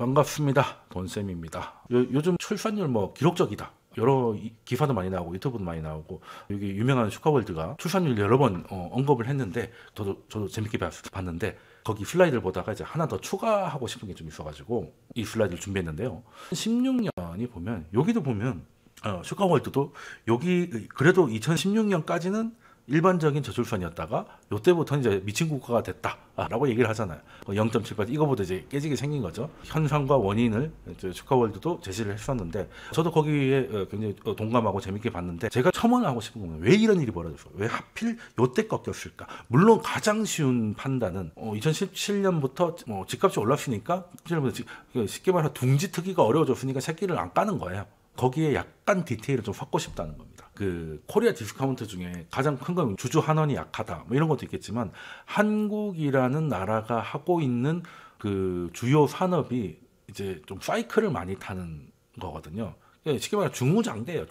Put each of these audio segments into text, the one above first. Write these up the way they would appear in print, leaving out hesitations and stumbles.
반갑습니다. 돈쌤입니다. 요즘 출산율 뭐 기록적이다. 여러 기사도 많이 나오고 유튜브도 많이 나오고 여기 유명한 슈카월드가 출산율 여러 번 언급을 했는데 저도 재밌게 봤는데 거기 슬라이드를 보다가 이제 하나 더 추가하고 싶은 게 좀 있어가지고 이 슬라이드를 준비했는데요. 16년이 보면 여기도 보면 슈카월드도 여기 그래도 2016년까지는 일반적인 저출산이었다가 요때부터는 이제 미친 국가가 됐다라고 얘기를 하잖아요. 0.78 이거보다 이제 깨지게 생긴 거죠. 현상과 원인을 슈카월드도 제시를 했었는데 저도 거기에 굉장히 동감하고 재밌게 봤는데 제가 첨언하고 싶은 건 왜 이런 일이 벌어졌어요? 왜 하필 요때 꺾였을까? 물론 가장 쉬운 판단은 2017년부터 집값이 올랐으니까 쉽게 말해서 둥지 트기가 어려워졌으니까 새끼를 안 까는 거예요. 거기에 약간 디테일을 좀 섞고 싶다는 겁니다. 그 코리아 디스카운트 중에 가장 큰 건 주주 환원이 약하다 뭐 이런 것도 있겠지만 한국이라는 나라가 하고 있는 그 주요 산업이 이제 좀 사이클을 많이 타는 거거든요. 쉽게 말해 중무장대예요.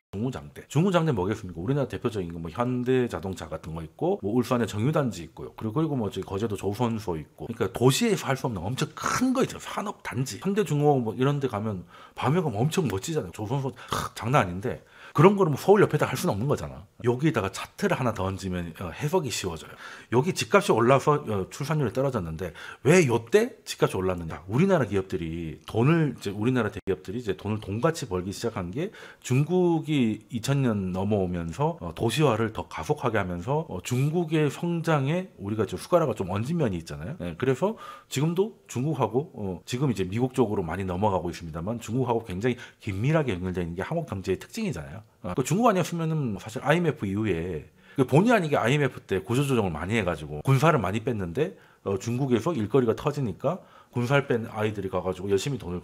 중무장대 뭐겠습니까? 우리나라 대표적인 거 뭐 현대자동차 같은 거 있고 뭐 울산에 정유단지 있고요. 그리고 뭐 저기 거제도 조선소 있고. 그러니까 도시에서 할 수 없는 엄청 큰 거 있죠. 산업 단지. 현대중공업 뭐 이런 데 가면 밤에 가면 엄청 멋지잖아요. 조선소 장난 아닌데 그런 거를 뭐 서울 옆에다 할 수는 없는 거잖아. 여기에다가 차트를 하나 더 얹으면 해석이 쉬워져요. 여기 집값이 올라서 출산율이 떨어졌는데 왜 요때 집값이 올랐느냐? 우리나라 대기업들이 이제 돈을 돈같이 벌기 시작한 게 중국이 2000년 넘어오면서 도시화를 더 가속하게 하면서 중국의 성장에 우리가 좀 숟가락을 좀 얹은 면이 있잖아요. 네, 그래서 지금도 중국하고 지금 이제 미국 쪽으로 많이 넘어가고 있습니다만 중국하고 굉장히 긴밀하게 연결되어 있는 게 한국 경제의 특징이잖아요. 중국 아니었으면은 사실 IMF 이후에 본의 아니게 IMF 때 구조조정을 많이 해가지고 군사를 많이 뺐는데 중국에서 일거리가 터지니까 군사를 뺀 아이들이 가가지고 열심히 돈을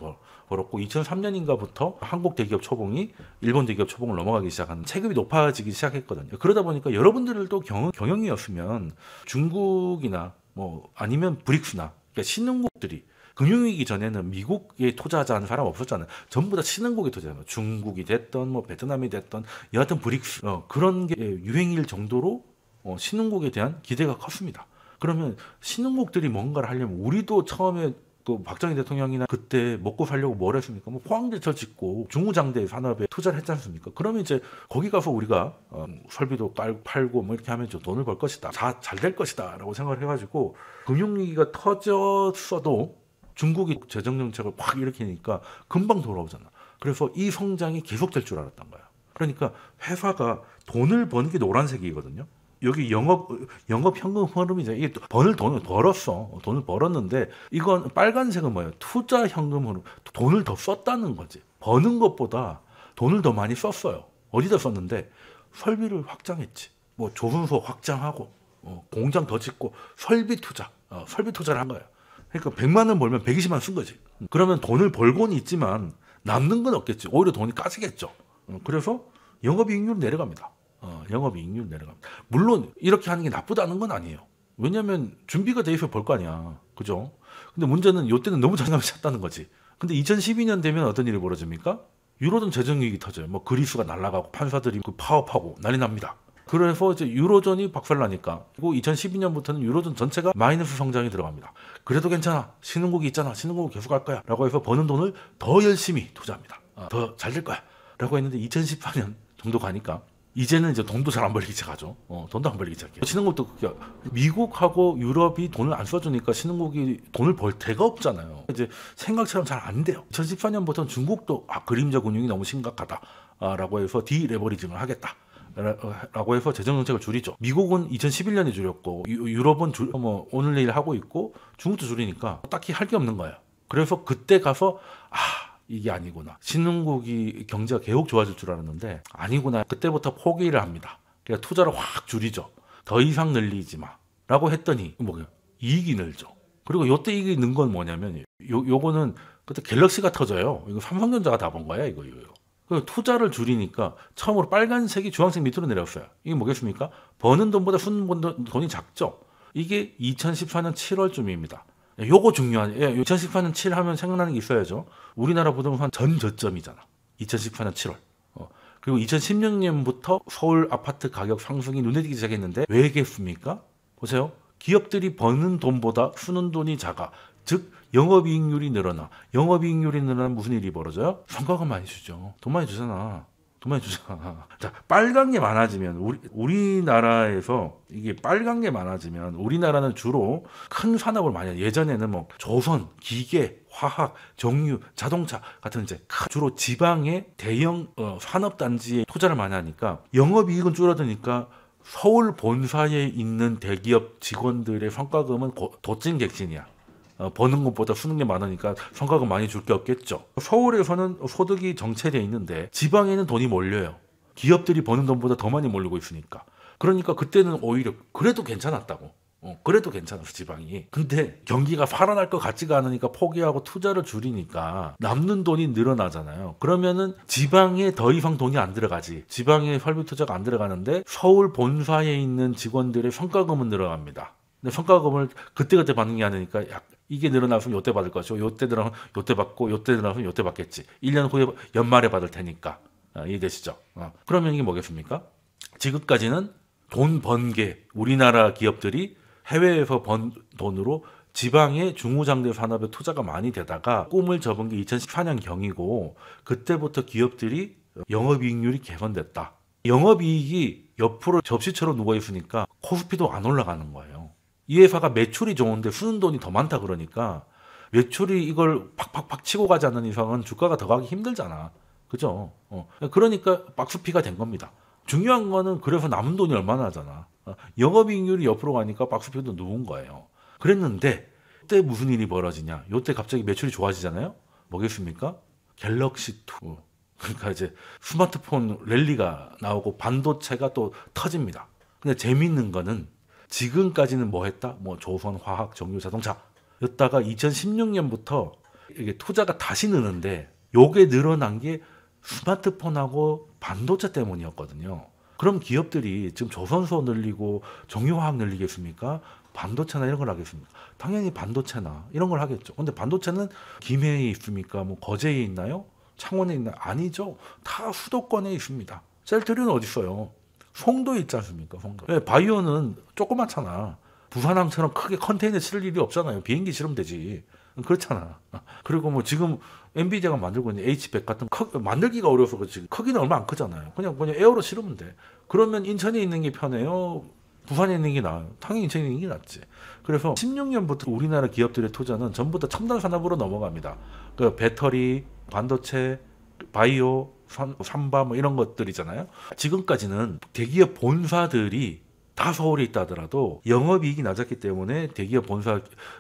벌었고 2003년인가부터 한국 대기업 초봉이 일본 대기업 초봉을 넘어가기 시작한 체급이 높아지기 시작했거든요. 그러다 보니까 여러분들도 경영이었으면 중국이나 뭐 아니면 브릭스나 그러니까 신흥국들이 금융위기 전에는 미국에 투자하자는 사람 없었잖아요. 전부 다 신흥국에 투자해요. 중국이 됐던 뭐 베트남이 됐던 여하튼 브릭스 그런 게 유행일 정도로 신흥국에 대한 기대가 컸습니다. 그러면 신흥국들이 뭔가를 하려면 우리도 처음에 그 박정희 대통령이나 그때 먹고 살려고 뭘 했습니까? 뭐 포항제철 짓고 중무장대 산업에 투자를 했지 않습니까? 그러면 이제 거기 가서 우리가 설비도 팔고 뭐 이렇게 하면 돈을 벌 것이다. 잘 될 것이다 라고 생각을 해가지고 금융위기가 터졌어도 중국이 재정정책을 확 일으키니까 금방 돌아오잖아. 그래서 이 성장이 계속될 줄 알았던 거야. 그러니까 회사가 돈을 버는 게 노란색이거든요. 여기 영업 현금 흐름이잖아. 이게 돈을 벌었어. 돈을 벌었는데 이건 빨간색은 뭐예요? 투자 현금 흐름. 돈을 더 썼다는 거지. 버는 것보다 돈을 더 많이 썼어요. 어디다 썼는데 설비를 확장했지. 뭐 조선소 확장하고 공장 더 짓고 설비 투자를 한 거야. 그러니까 100만 원 벌면 120만 원 쓴 거지. 그러면 돈을 벌고는 있지만 남는 건 없겠지. 오히려 돈이 까지겠죠. 그래서 영업이익률 내려갑니다. 영업이익률 내려갑니다. 물론 이렇게 하는 게 나쁘다는 건 아니에요. 왜냐하면 준비가 돼 있어 볼 거 아니야. 그죠? 근데 문제는 이때는 너무 자신감이 찼다는 거지. 근데 2012년 되면 어떤 일이 벌어집니까? 유로존 재정위기 터져요. 뭐 그리스가 날아가고 판사들이 파업하고 난리 납니다. 그래서 이제 유로존이 박살나니까 그리고 2012년부터는 유로존 전체가 마이너스 성장이 들어갑니다. 그래도 괜찮아. 신흥국이 있잖아. 신흥국 계속 할 거야. 라고 해서 버는 돈을 더 열심히 투자합니다. 더 잘 될 거야. 라고 했는데 2014년 정도 가니까 이제는 이제 돈도 잘 안 벌리기 시작하죠. 돈도 안 벌리기 시작해요. 신흥국도 미국하고 유럽이 돈을 안 써주니까 신흥국이 돈을 벌 데가 없잖아요. 이제 생각처럼 잘 안 돼요. 2014년부터는 중국도 그림자 군용이 너무 심각하다. 라고 해서 디레버리징을 하겠다. 라고 해서 재정정책을 줄이죠. 미국은 2011년에 줄였고 유럽은 뭐 오늘 내일 하고 있고 중국도 줄이니까 딱히 할 게 없는 거예요. 그래서 그때 가서 이게 아니구나. 신흥국이 경제가 계속 좋아질 줄 알았는데 아니구나. 그때부터 포기를 합니다. 그러니까 투자를 확 줄이죠. 더 이상 늘리지 마. 라고 했더니 뭐예요? 이익이 늘죠. 그리고 요때 이익이 는 건 뭐냐면 요거는 그때 갤럭시가 터져요. 이거 삼성전자가 다 본 거야 이거. 투자를 줄이니까 처음으로 빨간색이 주황색 밑으로 내렸어요. 이게 뭐겠습니까? 버는 돈보다 쓰는 돈이 작죠. 이게 2014년 7월쯤입니다. 요거 중요한. 2014년 7 하면 생각나는 게 있어야죠. 우리나라 부동산 전 저점이잖아. 2014년 7월. 그리고 2016년부터 서울 아파트 가격 상승이 눈에 띄기 시작했는데 왜 그랬습니까? 보세요. 기업들이 버는 돈보다 쓰는 돈이 작아. 즉 영업이익률이 늘어나. 영업이익률이 늘어나면 무슨 일이 벌어져요? 성과금 많이 주죠. 돈 많이 주잖아. 돈 많이 주잖아. 자, 빨간 게 많아지면 우리나라에서 이게 빨간 게 많아지면 우리나라는 주로 큰 산업을 많이 해요. 예전에는 뭐 조선, 기계, 화학, 정유, 자동차 같은 이제 주로 지방의 대형 산업 단지에 투자를 많이 하니까 영업이익은 줄어드니까 서울 본사에 있는 대기업 직원들의 성과금은 도찐객진이야. 버는 것보다 쓰는 게 많으니까 성과금 많이 줄 게 없겠죠. 서울에서는 소득이 정체되어 있는데 지방에는 돈이 몰려요. 기업들이 버는 돈보다 더 많이 몰리고 있으니까. 그러니까 그때는 오히려 그래도 괜찮았다고. 그래도 괜찮았어 지방이. 근데 경기가 살아날 것 같지가 않으니까 포기하고 투자를 줄이니까 남는 돈이 늘어나잖아요. 그러면은 지방에 더 이상 돈이 안 들어가지. 지방에 설비 투자가 안 들어가는데 서울 본사에 있는 직원들의 성과금은 늘어갑니다. 근데 성과금을 그때그때 받는 게 아니니까 이게 늘어나서 요때 받을 것이고 요때 늘어나면 요때 받고 요때 늘어나면 요때 받겠지. 1년 후에 연말에 받을 테니까. 이해되시죠? 그러면 이게 뭐겠습니까? 지금까지는 돈 번 게 우리나라 기업들이 해외에서 번 돈으로 지방의 중후장대 산업에 투자가 많이 되다가 꿈을 접은 게 2014년경이고 그때부터 기업들이 영업이익률이 개선됐다. 영업이익이 옆으로 접시처럼 누워있으니까 코스피도 안 올라가는 거예요. 이 회사가 매출이 좋은데 쓰는 돈이 더 많다 그러니까 매출이 이걸 팍팍팍 치고 가지 않는 이상은 주가가 더 가기 힘들잖아. 그죠? 그러니까 박스피가 된 겁니다. 중요한 거는 그래서 남은 돈이 얼마나 하잖아. 영업이익률이 옆으로 가니까 박스피도 누운 거예요. 그랬는데 그때 무슨 일이 벌어지냐. 이때 갑자기 매출이 좋아지잖아요. 뭐겠습니까? 갤럭시2. 그러니까 이제 스마트폰 랠리가 나오고 반도체가 또 터집니다. 근데 재밌는 거는 지금까지는 뭐 했다? 뭐 조선, 화학, 정유, 자동차 였다가 2016년부터 이게 투자가 다시 느는데 요게 늘어난 게 스마트폰하고 반도체 때문이었거든요. 그럼 기업들이 지금 조선소 늘리고 정유화학 늘리겠습니까? 반도체나 이런 걸 하겠습니까? 당연히 반도체나 이런 걸 하겠죠. 근데 반도체는 김해에 있습니까? 뭐 거제에 있나요? 창원에 있나요? 아니죠. 다 수도권에 있습니다. 셀트리온 어디 있어요? 송도에 있지 않습니까? 송도. 네, 바이오는 조그맣잖아. 부산항처럼 크게 컨테이너 실을 일이 없잖아요. 비행기 실으면 되지. 그렇잖아. 그리고 뭐 지금 엔비디아가 만들고 있는 H100 같은 만들기가 어려워서 그렇지 크기는 얼마 안 크잖아요. 그냥 에어로 실으면 돼. 그러면 인천에 있는 게 편해요? 부산에 있는 게 나아요? 당연히 인천에 있는 게 낫지. 그래서 16년부터 우리나라 기업들의 투자는 전부 다 첨단 산업으로 넘어갑니다. 그 배터리, 반도체, 바이오, 삼바 뭐 이런 것들이잖아요. 지금까지는 대기업 본사들이 다 서울에 있다 하더라도 영업이익이 낮았기 때문에 대기업 본사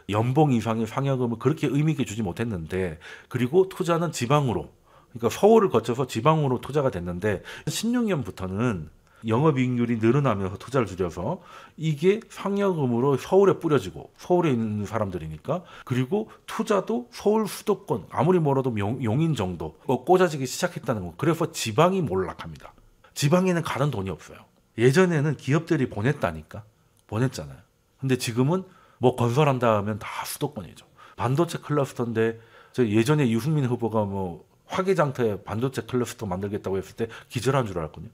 연봉 이상의 상여금을 그렇게 의미 있게 주지 못했는데 그리고 투자는 지방으로 그러니까 서울을 거쳐서 지방으로 투자가 됐는데 16년부터는 영업이익률이 늘어나면서 투자를 줄여서 이게 상여금으로 서울에 뿌려지고 서울에 있는 사람들이니까 그리고 투자도 서울 수도권 아무리 멀어도 용인 정도 꽂아지기 시작했다는 거. 그래서 지방이 몰락합니다. 지방에는 가는 돈이 없어요. 예전에는 기업들이 보냈잖아요. 근데 지금은 뭐 건설한다 하면 다 수도권이죠. 반도체 클러스터인데 저 예전에 유승민 후보가 뭐 화개장터에 반도체 클러스터 만들겠다고 했을 때 기절한 줄 알았거든요.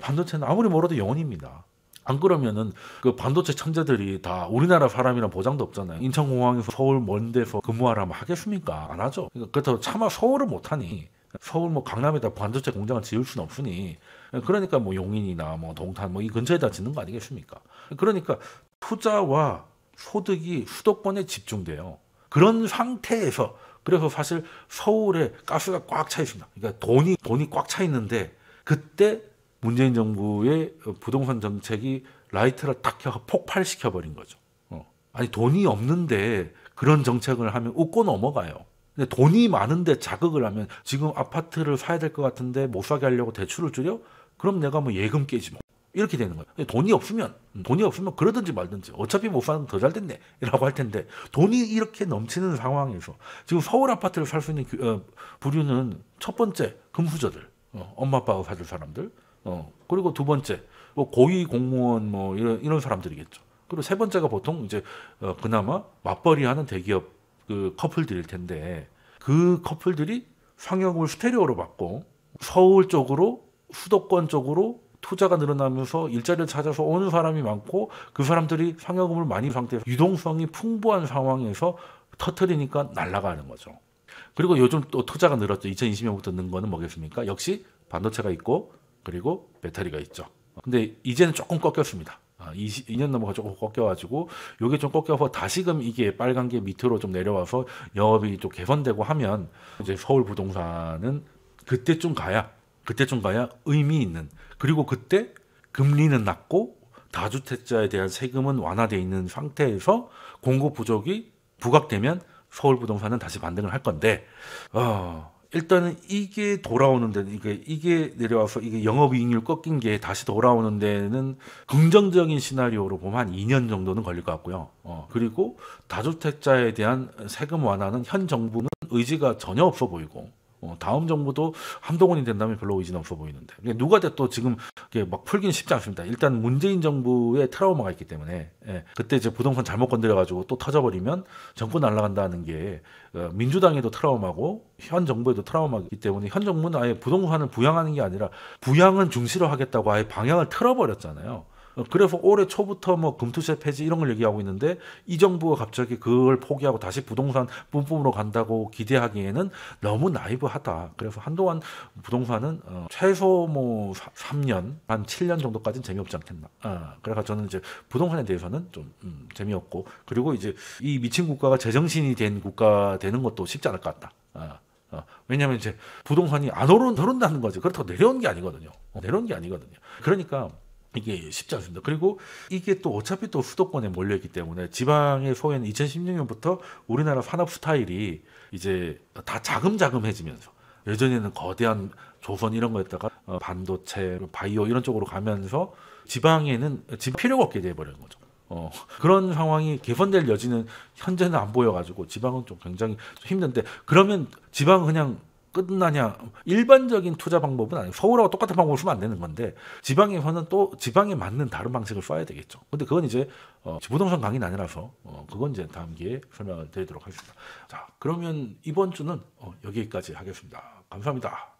반도체는 아무리 멀어도 영원입니다. 안 그러면은 그 반도체 천재들이 다 우리나라 사람이란 보장도 없잖아요. 인천공항에서 서울 먼 데서 근무하라면 하겠습니까? 안 하죠. 그렇다고 차마 서울을 못하니 서울 뭐 강남에다 반도체 공장을 지을 수는 없으니 그러니까 뭐 용인이나 뭐 동탄 뭐 이 근처에다 짓는 거 아니겠습니까? 그러니까 투자와 소득이 수도권에 집중돼요. 그런 상태에서 그래서 사실 서울에 가스가 꽉 차 있습니다. 그러니까 돈이 꽉 차 있는데 그때 문재인 정부의 부동산 정책이 라이트를 딱 켜서 폭발시켜 버린 거죠. 아니 돈이 없는데 그런 정책을 하면 웃고 넘어가요. 근데 돈이 많은데 자극을 하면 지금 아파트를 사야 될 것 같은데 못 사게 하려고 대출을 줄여? 그럼 내가 뭐 예금 깨지 뭐. 이렇게 되는 거예요. 돈이 없으면 그러든지 말든지 어차피 못 사면 더 잘 됐네 라고 할 텐데 돈이 이렇게 넘치는 상황에서 지금 서울 아파트를 살 수 있는 부류는 첫 번째 금수저들 엄마 아빠가 사줄 사람들 그리고 두 번째 뭐 고위 공무원 뭐 이런 사람들이겠죠. 그리고 세 번째가 보통 이제 그나마 맞벌이하는 대기업 그 커플들일 텐데 그 커플들이 상여금을 스테레오로 받고 서울 쪽으로 수도권 쪽으로 투자가 늘어나면서 일자리를 찾아서 오는 사람이 많고 그 사람들이 상여금을 많이 상태에서 유동성이 풍부한 상황에서 터트리니까 날아가는 거죠. 그리고 요즘 또 투자가 늘었죠. 2020년부터 는 거는 뭐겠습니까? 역시 반도체가 있고 그리고 배터리가 있죠. 근데 이제는 조금 꺾였습니다. 2년 넘어가 조금 꺾여가지고 요게 좀 꺾여서 다시금 이게 빨간 게 밑으로 좀 내려와서 영업이 좀 개선되고 하면 이제 서울 부동산은 그때쯤 가야 의미 있는, 그리고 그때 금리는 낮고 다주택자에 대한 세금은 완화되어 있는 상태에서 공급 부족이 부각되면 서울 부동산은 다시 반등을 할 건데 일단은 이게 돌아오는데 이게 내려와서 이게 영업이익률 꺾인 게 다시 돌아오는 데는 긍정적인 시나리오로 보면 한 2년 정도는 걸릴 것 같고요. 그리고 다주택자에 대한 세금 완화는 현 정부는 의지가 전혀 없어 보이고 다음 정부도 한동훈이 된다면 별로 의지는 없어 보이는데 누가 돼도 지금 막 풀기는 쉽지 않습니다. 일단 문재인 정부의 트라우마가 있기 때문에 그때 이제 부동산 잘못 건드려가지고 또 터져버리면 정권 날아간다는 게 민주당에도 트라우마고 현 정부에도 트라우마이기 때문에 현 정부는 아예 부동산을 부양하는 게 아니라 부양은 중시로 하겠다고 아예 방향을 틀어버렸잖아요. 그래서 올해 초부터 뭐 금투세 폐지 이런 걸 얘기하고 있는데 이 정부가 갑자기 그걸 포기하고 다시 부동산 뿜뿜으로 간다고 기대하기에는 너무 나이브하다. 그래서 한동안 부동산은 최소 뭐 3년, 한 7년 정도까지는 재미없지 않겠나. 그래서 저는 이제 부동산에 대해서는 좀 재미없고, 그리고 이제 이 미친 국가가 제정신이 된 국가 되는 것도 쉽지 않을 것 같다. 왜냐하면 이제 부동산이 안 오른다는 거지. 그렇다고 내려온 게 아니거든요. 그러니까 이게 쉽지 않습니다. 그리고 이게 또 어차피 또 수도권에 몰려있기 때문에 지방의 소외는 2016년부터 우리나라 산업 스타일이 이제 다 자금자금해지면서, 예전에는 거대한 조선 이런 거였다가 반도체, 바이오 이런 쪽으로 가면서 지방에는 지금 필요가 없게 돼버리는 거죠. 그런 상황이 개선될 여지는 현재는 안 보여가지고 지방은 좀 굉장히 좀 힘든데, 그러면 지방은 그냥 끝나냐? 일반적인 투자 방법은 아니고 서울하고 똑같은 방법을 쓰면 안 되는 건데 지방에서는 또 지방에 맞는 다른 방식을 써야 되겠죠. 근데 그건 이제 부동산 강의는 아니라서 그건 이제 다음 기회에 설명을 드리도록 하겠습니다. 자, 그러면 이번 주는 여기까지 하겠습니다. 감사합니다.